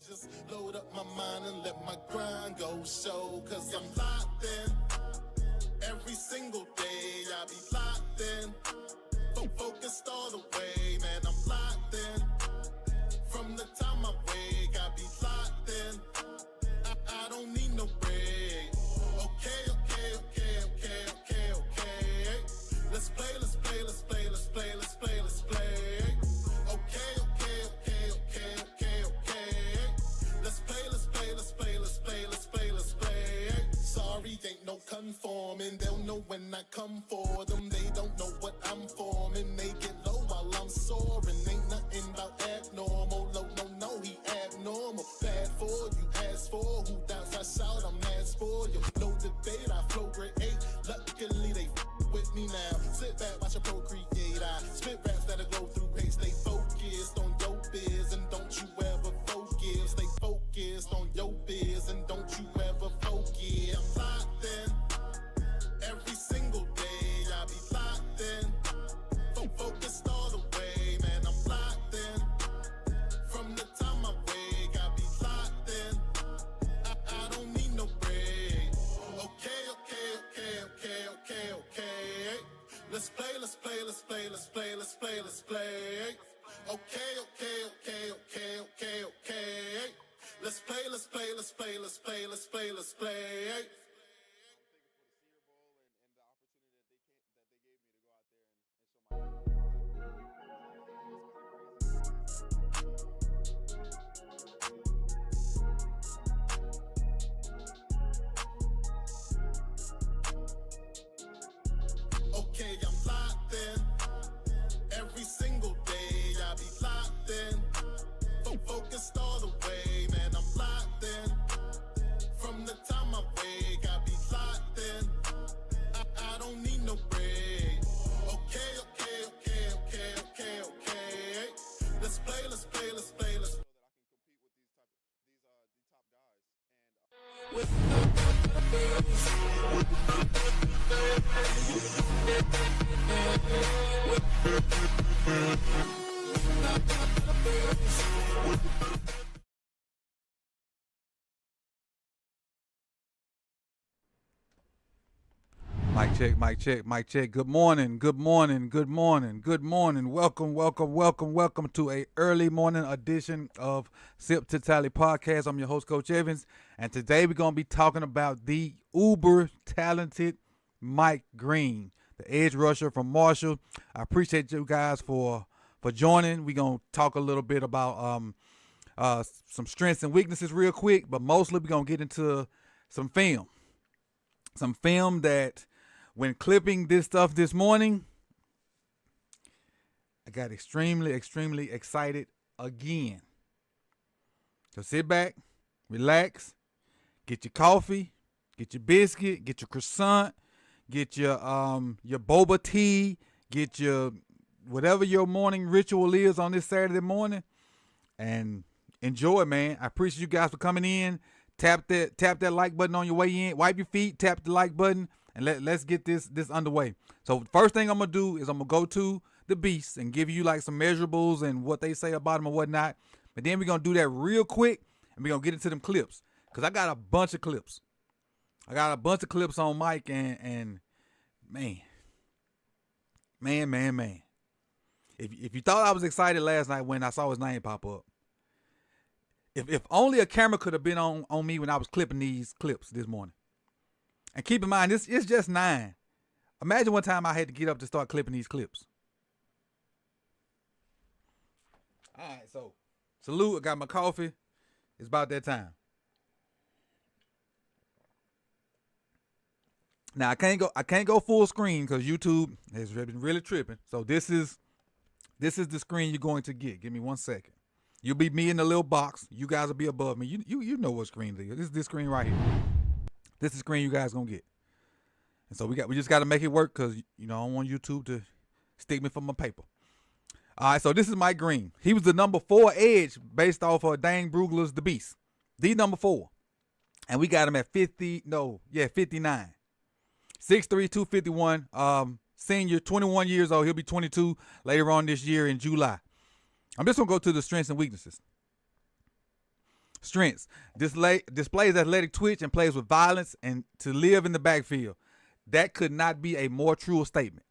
Just load up my mind and let my grind go show, cause I'm locked in. Every single day I be locked in. Focused all the way, man, I'm locked in. From the time I wake, I be locked in. I don't need no break. Okay. Let's play. Okay. Let's play. Sorry, ain't no conforming. They'll know when I come for them. They don't know what I'm forming. They get low while I'm soaring. Ain't nothing about abnormal. No, he abnormal. Bad for you, ask for who doubts I shout. I'm asked for you. No debate, I flow grade 8. Luckily, they with me now. Sit back, watch a procreate. I spit raps that'll go through hate. Stay focused on your biz and don't you ever focus. Stay focused on your biz and don't you ever focus. I'm locked in. Every single day I be locked in. Focused all the way, man, I'm locked in. From the time I wake, I be locked in. I don't need no break. Okay. Let's play. Okay. Let's play. Okay, I'm locked in. Every single day I be locked in. Focused all the way, man, I'm locked in. From the time I wake, I be locked in. I don't need no break. Okay. Let's play. Mic check. Good morning. Welcome to a early morning edition of Sip to Tally podcast. I'm your host, Coach Evans, and today we're going to be talking about the uber talented Mike Green, the edge rusher from Marshall. I appreciate you guys for joining. We're going to talk a little bit about some strengths and weaknesses real quick, but mostly we're going to get into some film that when clipping this stuff this morning, I got extremely excited again. So sit back, relax, get your coffee, get your biscuit, get your croissant, get your boba tea, get your whatever your morning ritual is on this Saturday morning, and enjoy, man. I appreciate you guys for coming in. Tap that like button on your way in. Wipe your feet, tap the like button, and let's get this underway. So first thing I'm gonna do is I'm gonna go to the Beast and give you like some measurables and what they say about them and whatnot. But then we're gonna do that real quick and we're gonna get into them clips. Cause I got a bunch of clips. On Mike and man. If you thought I was excited last night when I saw his name pop up. If only a camera could have been on me when I was clipping these clips this morning. And keep in mind, it's just 9. Imagine one time I had to get up to start clipping these clips. All right, so salute. I got my coffee. It's about that time. Now I can't go full screen because YouTube has been really tripping. So this is the screen you're going to get. Give me 1 second. You'll be me in the little box. You guys will be above me. You know what screen it is. This is this screen right here. This is the screen you guys gonna get. And so we just got to make it work because I don't want YouTube to stick me for my paper. All right, so this is Mike Green. He was the number 4 edge based off of Dane Brugler's The Beast. The number 4. And we got him at 59. 6'3", 251. Senior, 21 years old. He'll be 22 later on this year in July. I'm just going to go to the strengths and weaknesses. Strengths: displays athletic twitch and plays with violence and to live in the backfield. That could not be a more true statement.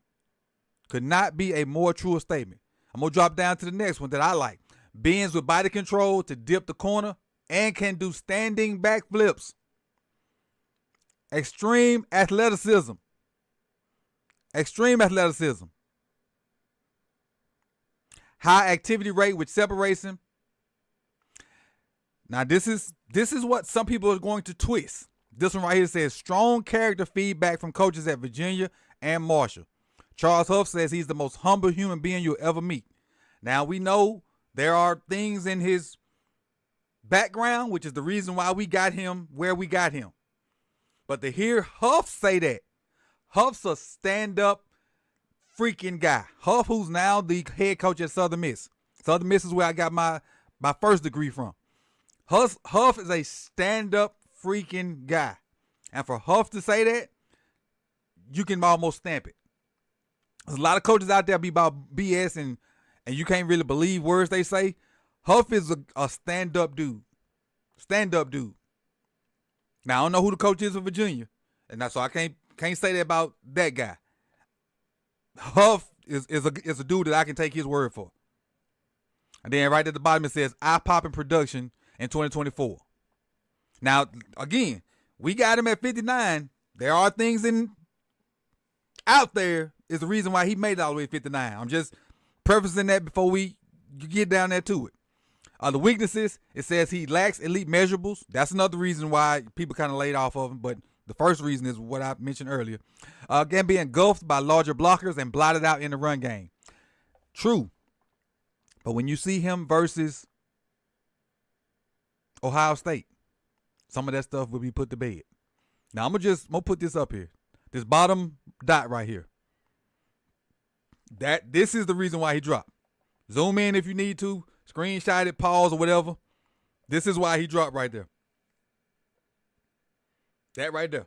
Could not be a more true statement. I'm going to drop down to the next one that I like. Bends with body control to dip the corner and can do standing backflips. Extreme athleticism. Extreme athleticism. High activity rate, which separates him. Now, this is what some people are going to twist. This one right here says strong character feedback from coaches at Virginia and Marshall. Charles Huff says he's the most humble human being you'll ever meet. Now, we know there are things in his background, which is the reason why we got him where we got him. But to hear Huff say that, Huff's a stand-up freaking guy. Huff, who's now the head coach at Southern Miss. Southern Miss is where I got my first degree from. Huff is a stand-up freaking guy. And for Huff to say that, you can almost stamp it. There's a lot of coaches out there be about BS and you can't really believe words they say. Huff is a stand-up dude. Stand-up dude. Now, I don't know who the coach is for Virginia. And so I can't say that about that guy. Huff is a dude that I can take his word for. And then right at the bottom it says eye-popping production in 2024. Now, again, we got him at 59. There are things out there is the reason why he made it all the way to 59. I'm just prefacing that before we get down there to it. The weaknesses, it says he lacks elite measurables. That's another reason why people kind of laid off of him, but the first reason is what I mentioned earlier. Again, being engulfed by larger blockers and blotted out in the run game. True. But when you see him versus Ohio State, some of that stuff will be put to bed. Now, I'm gonna put this up here. This bottom dot right here. This is the reason why he dropped. Zoom in if you need to. Screenshot it, pause, or whatever. This is why he dropped right there. That right there.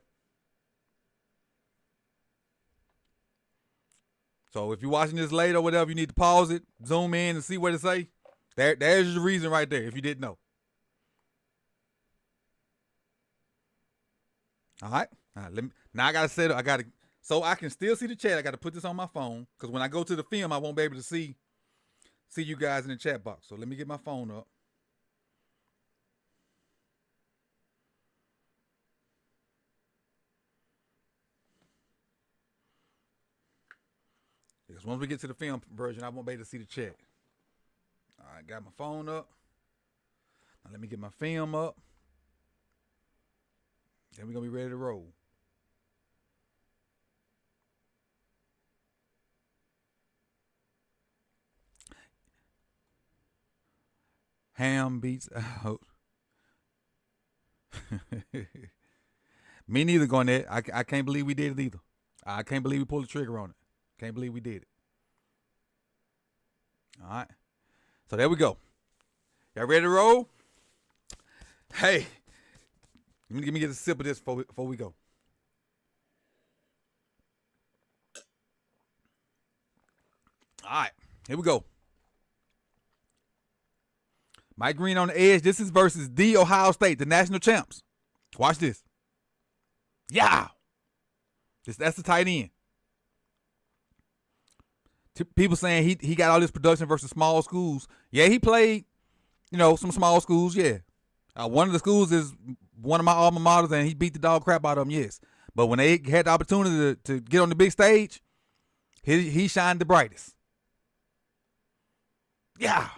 So if you're watching this later or whatever, you need to pause it, zoom in, and see what it say. There's the reason right there, if you didn't know. All right. Now I gotta set it. So I can still see the chat. I gotta put this on my phone because when I go to the film, I won't be able to see you guys in the chat box. So let me get my phone up. Because once we get to the film version, I won't be able to see the chat. All right, got my phone up. Now let me get my film up. Then we're going to be ready to roll. Ham beats out. Me neither, Garnett. I can't believe we did it either. I can't believe we pulled the trigger on it. Can't believe we did it. All right. So there we go. Y'all ready to roll? Hey, let me get a sip of this before we go. All right, here we go. Mike Green on the edge. This is versus the Ohio State, the national champs. Watch this. Yeah. That's the tight end. People saying he got all this production versus small schools. Yeah, he played, some small schools, yeah. One of the schools is one of my alma maters, and he beat the dog crap out of them, yes. But when they had the opportunity to get on the big stage, he shined the brightest. Yeah.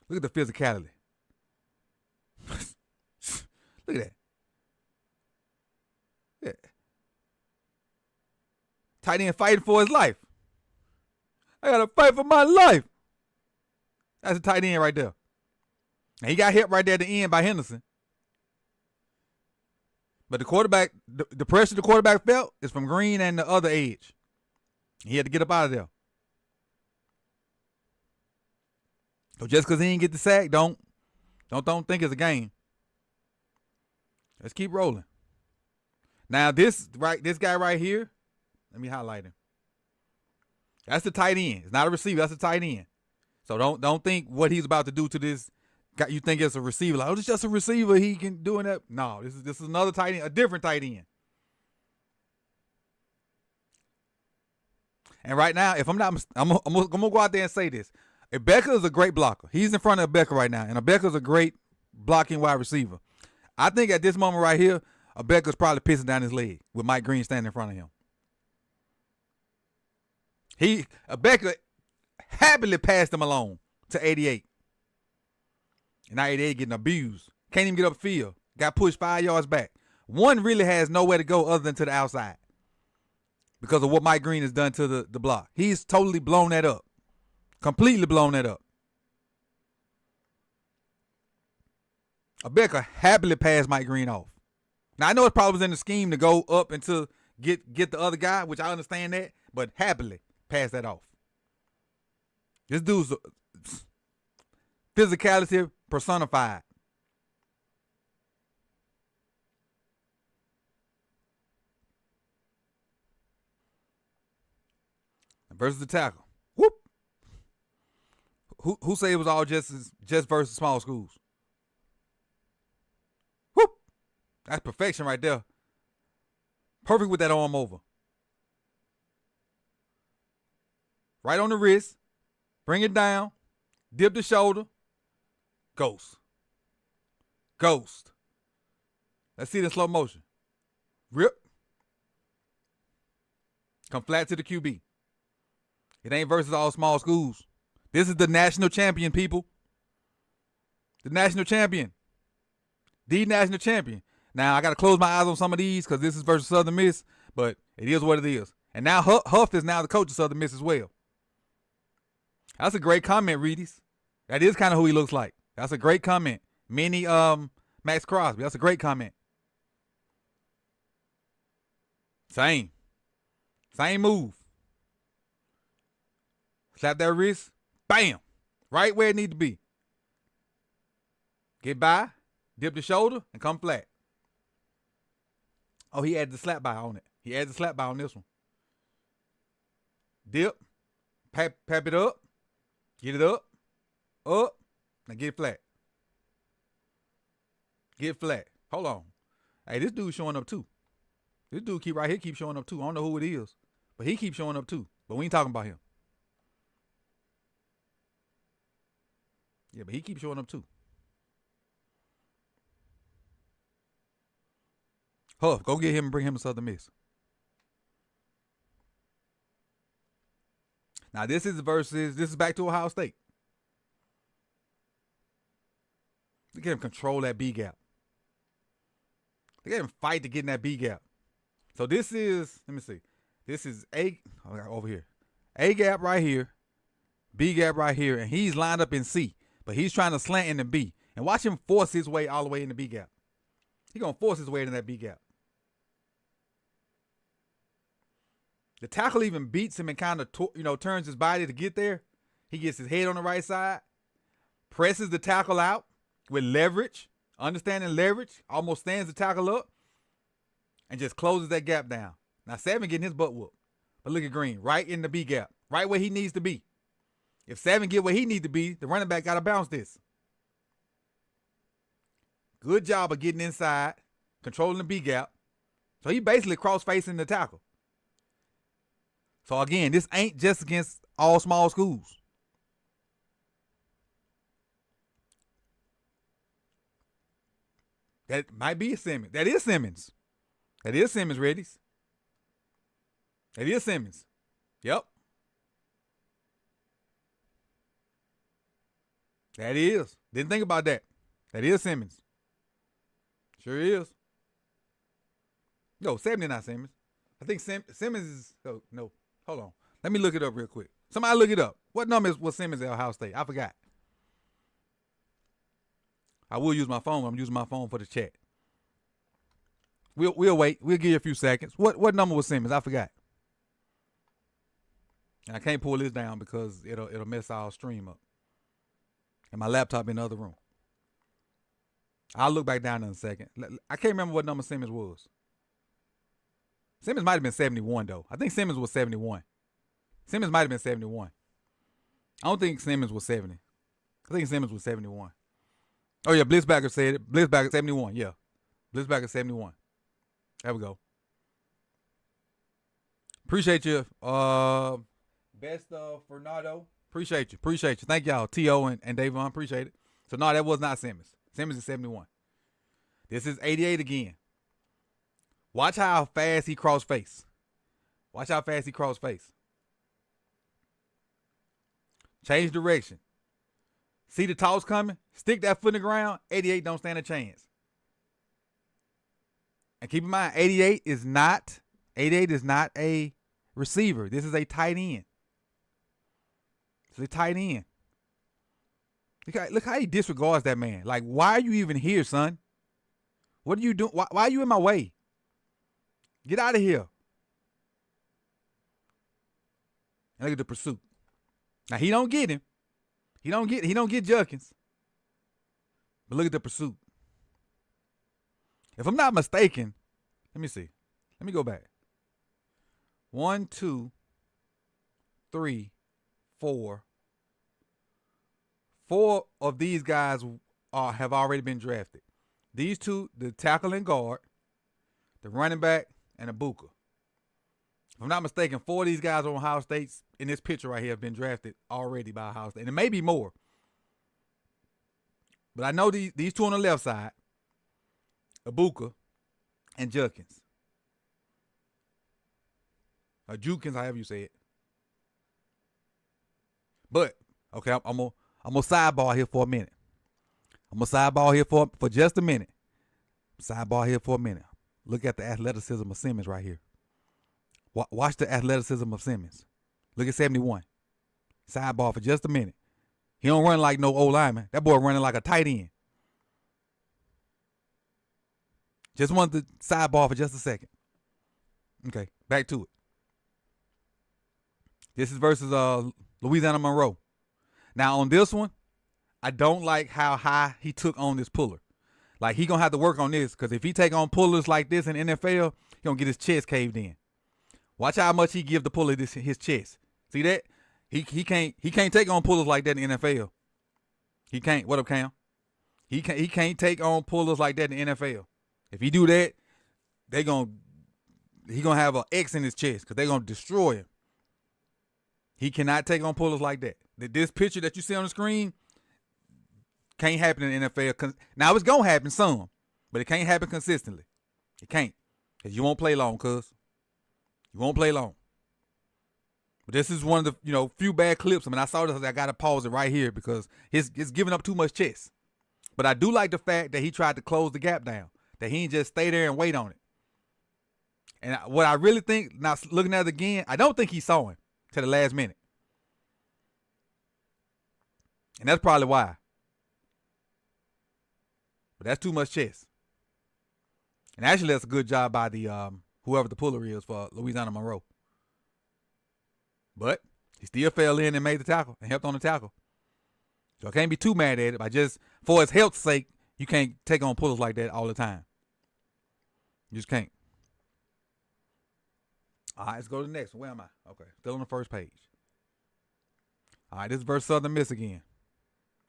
Look at the physicality. Look at that. Yeah. Tight end fighting for his life. I gotta fight for my life. That's a tight end right there. And he got hit right there at the end by Henderson. But the quarterback, the pressure the quarterback felt is from Green and the other edge. He had to get up out of there. So just because he didn't get the sack, don't think it's a game. Let's keep rolling. Now this guy right here, let me highlight him. That's the tight end. It's not a receiver. That's a tight end. So don't think what he's about to do to this guy. You think it's a receiver? Like, oh, it's just a receiver. He can do that. No, this is another tight end, a different tight end. And right now, if I'm not, I'm gonna go out there and say this: Ibeka is a great blocker. He's in front of Ibeka right now, and Ibeka is a great blocking wide receiver. I think at this moment right here, Ibeka's probably pissing down his leg with Mike Green standing in front of him. Ibeka happily passed him along to 88. And now 88 getting abused. Can't even get upfield. Got pushed 5 yards back. One really has nowhere to go other than to the outside because of what Mike Green has done to the block. He's totally blown that up. Completely blown that up. Ibeka happily passed Mike Green off. Now, I know it probably was in the scheme to go up and to get the other guy, which I understand that, but happily pass that off. This dude's physicality personified. Versus the tackle. Whoop. Who say it was all just versus small schools? Whoop. That's perfection right there. Perfect with that arm over. Right on the wrist. Bring it down. Dip the shoulder. Ghost. Ghost. Let's see it in slow motion. Rip. Come flat to the QB. It ain't versus all small schools. This is the national champion, people. The national champion. The national champion. Now, I got to close my eyes on some of these because this is versus Southern Miss, but it is what it is. And now Huff is now the coach of Southern Miss as well. That's a great comment, Reedies. That is kind of who he looks like. That's a great comment. Mini Max Crosby. That's a great comment. Same move. Slap that wrist. Bam. Right where it needs to be. Get by. Dip the shoulder and come flat. Oh, he added the slap by on it. He added the slap by on this one. Dip. Pap it up. Get it up. Up. Now get flat. Get flat. Hold on. Hey, this dude's showing up too. This dude right here keeps showing up too. I don't know who it is, but he keeps showing up too. But we ain't talking about him. Yeah, but he keeps showing up too. Huff, go get him and bring him to Southern Miss. Now this is back to Ohio State. Look at him control that B gap. Look at him fight to get in that B gap. So this is, let me see. This is over here. A gap right here. B gap right here. And he's lined up in C. But he's trying to slant in the B. And watch him force his way all the way in the B gap. He's going to force his way into that B gap. The tackle even beats him and kind of turns his body to get there. He gets his head on the right side. Presses the tackle out with leverage. Understanding leverage. Almost stands the tackle up. And just closes that gap down. Now 7 getting his butt whooped. But look at Green. Right in the B gap. Right where he needs to be. If 7 get where he needs to be, the running back got to bounce this. Good job of getting inside. Controlling the B gap. So he basically cross-facing the tackle. So again, this ain't just against all small schools. That might be a Simmons. That is Simmons. That is Simmons, Reddies. That is Simmons. Yep. That is. Didn't think about that. That is Simmons. Sure is. No, 70 not Simmons. I think Simmons is. Oh, no. Hold on. Let me look it up real quick. Somebody look it up. What number was Simmons at Ohio State? I forgot. I will use my phone. I'm using my phone for the chat. We'll wait. We'll give you a few seconds. What number was Simmons? I forgot. And I can't pull this down because it'll mess our stream up. And my laptop in the other room. I'll look back down in a second. I can't remember what number Simmons was. Simmons might have been 71, though. I think Simmons was 71. Simmons might have been 71. I don't think Simmons was 70. I think Simmons was 71. Oh, yeah, Blitzbacker said it. Blitzbacker 71, yeah. Blitzbacker 71. There we go. Appreciate you. Best of Fernando. Appreciate you. Thank y'all, T.O. and Davon. Appreciate it. So, no, that was not Simmons. Simmons is 71. This is 88 again. Watch how fast he cross face. Change direction. See the toss coming? Stick that foot in the ground. 88 don't stand a chance. And keep in mind, 88 is not a receiver. This is a tight end. It's a tight end. Look how he disregards that man. Like, why are you even here, son? What are you doing? Why are you in my way? Get out of here. And look at the pursuit. Now he don't get him. He don't get Judkins. But look at the pursuit. If I'm not mistaken, let me see. Let me go back. 1, 2, 3, 4. 4 of these guys have already been drafted. These two, the tackle and guard, the running back, and the Ibuka. If I'm not mistaken, 4 of these guys on Ohio State in this picture right here have been drafted already by Ohio State. And it may be more. But I know these two on the left side, Ibuka and Judkins. Or Jukins, however you say it. But, okay, I'm gonna sidebar here for a minute. I'm gonna sidebar here for just a minute. Look at the athleticism of Simmons right here. Watch the athleticism of Simmons. Look at 71. Sidebar for just a minute. He don't run like no old lineman. That boy running like a tight end. Just wanted to sidebar for just a second. Okay, back to it. This is versus Louisiana Monroe. Now on this one, I don't like how high he took on this puller. Like, he gonna have to work on this, because if he take on pullers like this in NFL, he gonna get his chest caved in. Watch how much he give the puller his chest. See that? He can't take on pullers like that in the NFL. He can't. What up, Cam? He can't take on pullers like that in the NFL. If he do that, he gonna have an X in his chest, because they gonna destroy him. He cannot take on pullers like that. This picture that you see on the screen can't happen in the NFL. Now it's gonna happen some, but it can't happen consistently. It can't, because you won't play long, cuz. You won't play long. But this is one of the few bad clips. I mean, I saw this. I gotta pause it right here because it's giving up too much chest. But I do like the fact that he tried to close the gap down. That he didn't just stay there and wait on it. And what I really think, now looking at it again, I don't think he saw him to the last minute. And that's probably why. But that's too much chest. And actually, that's a good job by the whoever the puller is for Louisiana Monroe. But he still fell in and made the tackle and helped on the tackle. So I can't be too mad at it. But just for his health's sake, you can't take on pullers like that all the time. You just can't. All right, let's go to the next one. Where am I? Okay, still on the first page. All right, this is versus Southern Miss again.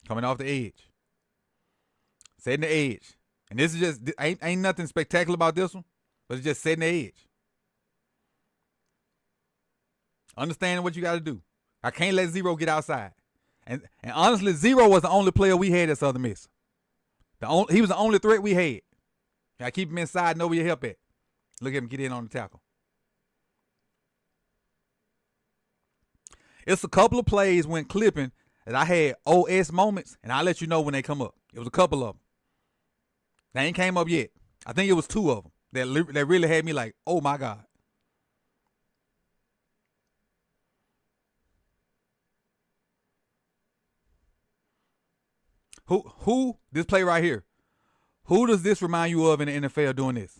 Coming off the edge. Setting the edge. And this is just, ain't nothing spectacular about this one, but it's just setting the edge. Understanding what you got to do. I can't let Zero get outside. And honestly, Zero was the only player we had at Southern Miss. He was the only threat we had. I keep him inside, know where your help at. Look at him get in on the tackle. It's a couple of plays when clipping that I had OS moments, and I'll let you know when they come up. It was a couple of them. They ain't came up yet. I think it was 2 of them that really had me like, oh my God. Who this play right here? Who does this remind you of in the NFL doing this?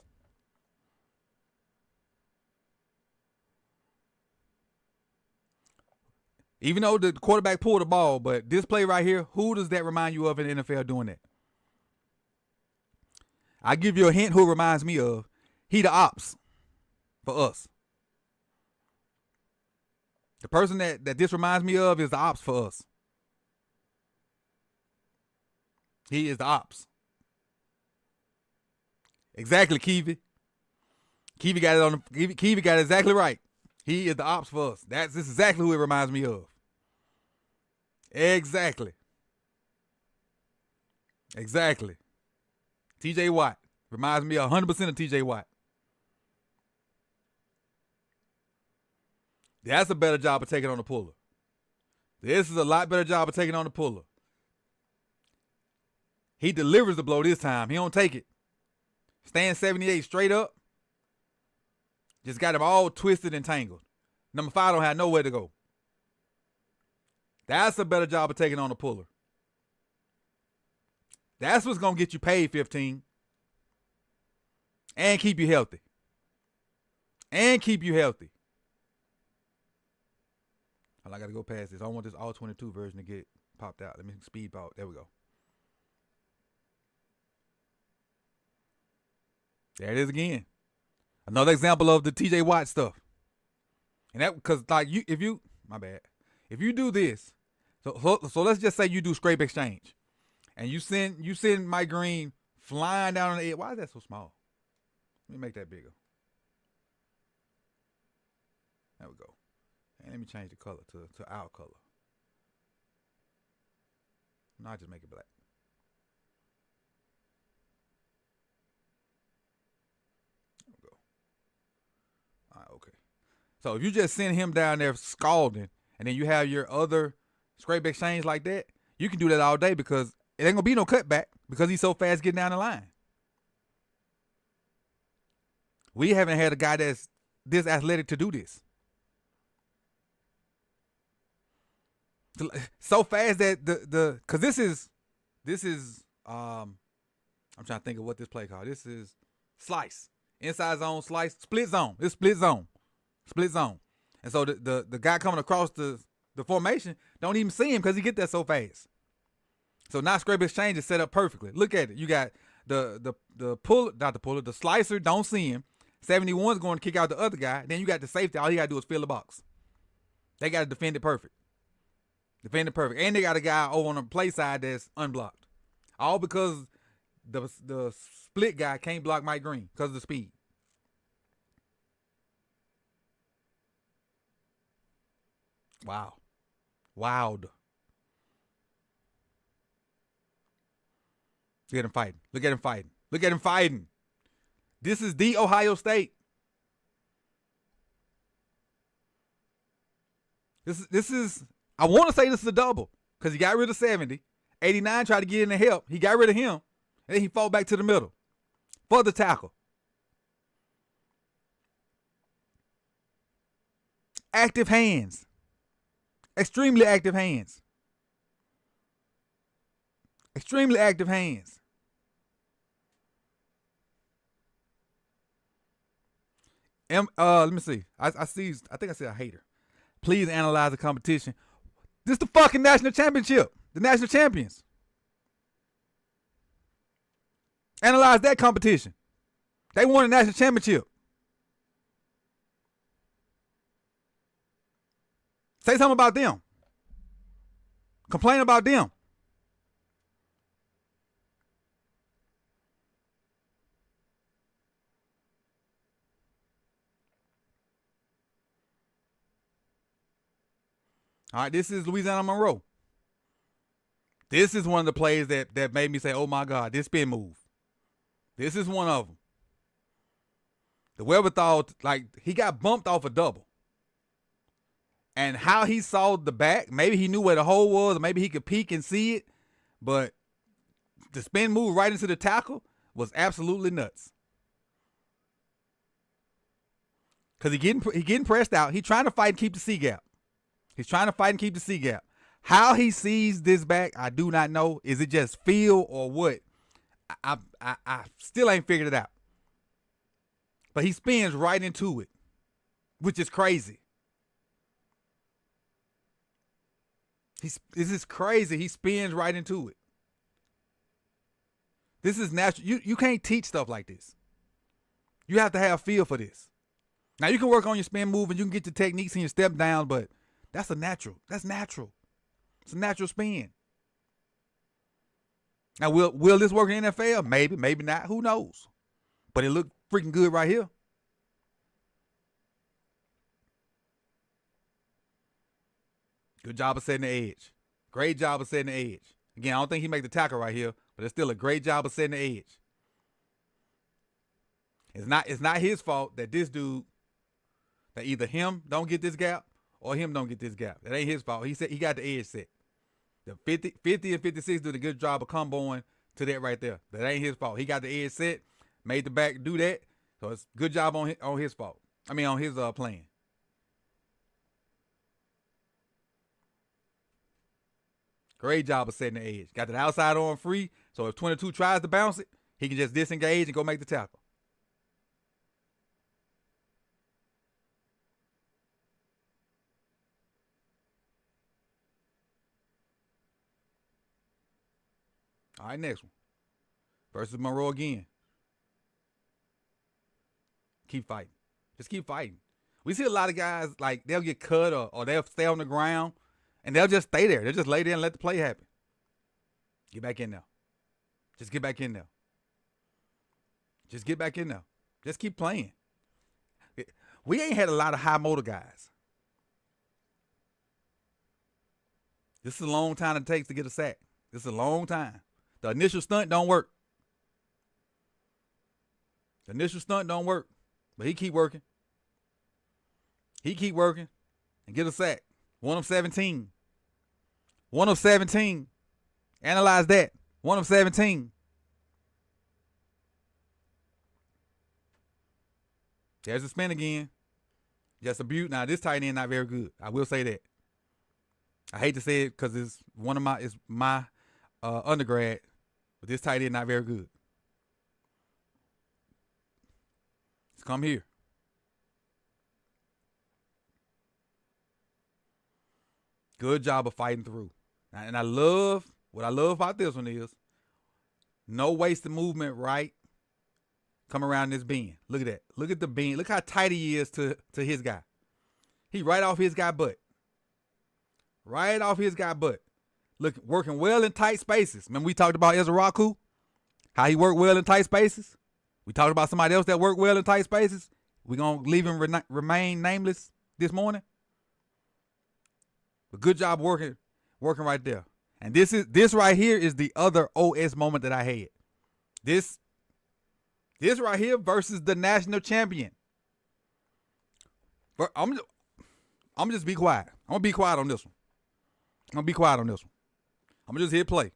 Even though the quarterback pulled the ball, but this play right here, who does that remind you of in the NFL doing that? I'll give you a hint who it reminds me of. He the ops for us. The person that this reminds me of is the ops for us. He is the ops. Exactly, Kiwi. Kiwi got it on the Kiwi got it exactly right. He is the ops for us. This is exactly who it reminds me of. Exactly. Exactly. TJ Watt reminds me 100% of TJ Watt. That's a better job of taking on the puller. This is a lot better job of taking on the puller. He delivers the blow this time. He don't take it. Stand 78 straight up. Just got him all twisted and tangled. Number 5 don't have nowhere to go. That's a better job of taking on the puller. That's what's going to get you paid 15. And keep you healthy. And keep you healthy. I got to go past this. I want this all 22 version to get popped out. Let me speed pop. There we go. There it is again. Another example of the TJ Watt stuff. And that because like if you do this, so let's just say you do scrape exchange, and you send Mike Green flying down on the edge. Why is that so small? Let me make that bigger. There we go. And let me change the color to our color. No, I just make it black. There we go. All right, okay. So if you just send him down there scalding, and then you have your other scrape exchange like that, you can do that all day because it ain't gonna be no cutback because he's so fast getting down the line. We haven't had a guy that's this athletic to do this. So fast that because this is I'm trying to think of what this play called. This is slice. Inside zone, slice, split zone. It's split zone. Split zone. And so the guy coming across the formation don't even see him because he get there so fast. So now scrape exchange is set up perfectly. Look at it. You got the puller, not the puller, the slicer don't see him. 71's going to kick out the other guy. Then you got the safety. All he got to do is fill the box. They got to defend it perfect. Defend it perfect. And they got a guy over on the play side that's unblocked. All because the split guy can't block Mike Green because of the speed. Wow. Wild. Look at him fighting. Look at him fighting. Look at him fighting. This is the Ohio State. This is I want to say this is a double because he got rid of 70. 89 tried to get in the help. He got rid of him. And then he fought back to the middle for the tackle. Active hands. Extremely active hands. Extremely active hands. Let me see. I think I said a hater. Please analyze the competition. This is the fucking national championship. The national champions. Analyze that competition. They won a national championship. Say something about them. Complain about them. All right, this is Louisiana Monroe. This is one of the plays that made me say, oh my God, this spin move. This is one of them. The wherewithal, like, he got bumped off a double. And how he saw the back, maybe he knew where the hole was, or maybe he could peek and see it. But the spin move right into the tackle was absolutely nuts. Because he getting pressed out. He trying to fight and keep the C gap. He's trying to fight and keep the C gap. How he sees this back, I do not know. Is it just feel or what? I still ain't figured it out. But he spins right into it, which is crazy. This is crazy. He spins right into it. This is natural. You can't teach stuff like this. You have to have feel for this. Now, you can work on your spin move and you can get your techniques and your step down, but That's a natural. That's natural. It's a natural spin. Now, will this work in the NFL? Maybe, maybe not. Who knows? But it looked freaking good right here. Good job of setting the edge. Great job of setting the edge. Again, I don't think he made the tackle right here, but it's still a great job of setting the edge. It's not his fault that this dude, that either him don't get this gap or him don't get this gap. That ain't his fault. He said he got the edge set. The 50 and 56 did a good job of comboing to that right there. That ain't his fault. He got the edge set, made the back do that. So it's good job on his fault. I mean, on his plan. Great job of setting the edge. Got the outside arm free, so if 22 tries to bounce it, he can just disengage and go make the tackle. All right, next one. Versus Monroe again. Keep fighting. Just keep fighting. We see a lot of guys, like, they'll get cut or they'll stay on the ground, and they'll just stay there. They'll just lay there and let the play happen. Get back in there. Just get back in there. Just get back in there. Just keep playing. We ain't had a lot of high motor guys. This is a long time it takes to get a sack. This is a long time. The initial stunt don't work. The initial stunt don't work. But he keep working. He keep working and get a sack. 1 of 17. 1 of 17. Analyze that. 1 of 17. There's the spin again. Just a beaut. Now this tight end not very good. I will say that. I hate to say it because it's my undergrad, but this tight end not very good. Let's come here. Good job of fighting through. And what I love about this one is no wasted movement, right? Come around this bend. Look at that. Look at the bend. Look how tight he is to his guy. He right off his guy butt. Right off his guy butt. Look, working well in tight spaces. Remember we talked about Ezra Raku? How he worked well in tight spaces? We talked about somebody else that worked well in tight spaces. We're going to leave him remain nameless this morning. But good job working right there. And this right here is the other OS moment that I had. This right here versus the national champion. I'm just be quiet. I'm gonna be quiet on this one. I'm gonna be quiet on this one. I'm gonna just hit play.